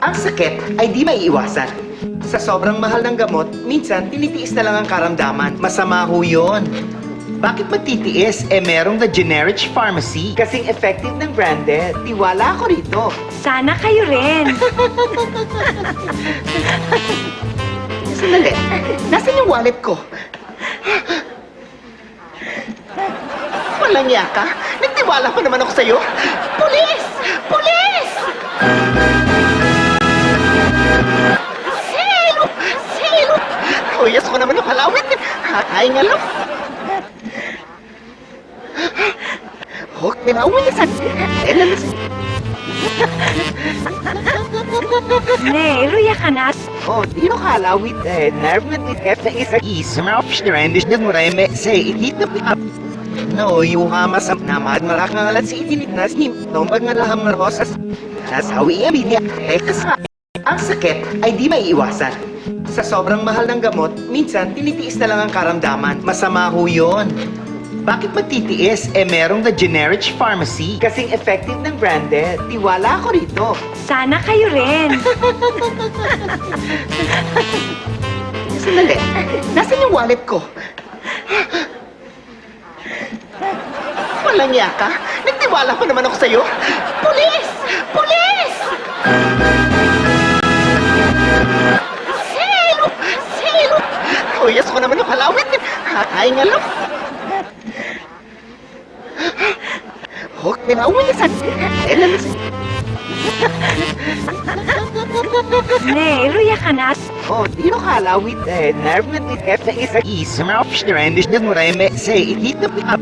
Ang sakit ay di maiiwasan. Sa sobrang mahal ng gamot, minsan tinitiis na lang ang karamdaman. Masama ho yun. Bakit magtitiis? Merong The Generic Pharmacy. Kasing effective ng branded. Tiwala ako rito. Sana kayo rin. Sandali. Nasaan yung wallet ko? Walang niya ka? Nagtiwala pa naman ako sa'yo. Pulis! Pulis! Sino? Sino? Huyas ko naman yung halawit. Ay nga lang. Huwag pinawisan. Ne, ruya ka na. Dino halawit. Nervnet mit efter isa ismafstrendish din mureme say itit na pick up. No, yung hamasap na madmarak nga alat si itinitnas ni nombag nga laham ng rosas. Nasawi ang bidya. Ang sakit ay di maiiwasan. Sa sobrang mahal ng gamot, minsan tinitiis na lang ang karamdaman. Masama ho yun. Bakit magtitiis? Merong The Generic Pharmacy. Kasing effective ng branded. Tiwala ako rito. Sana kayo rin. Sandali. Nasaan yung wallet ko? Walang niya ka? Nagtiwala pa naman ako sa'yo. Pulis! Pulis! Sino? Sino? Huyas ko naman yung halawit. Ay nga lang. Huwag pinawisan. Ne, ruya ka na. Dino halawit. Nervnet mit efter isa ismafstrendish din mureme say itit na pick up.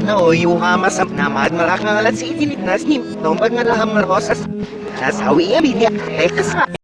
No, yung hamasap na madmarak nga alat si itinitnas ni nombag nga laham ng rosas. Nasawi ang bidya.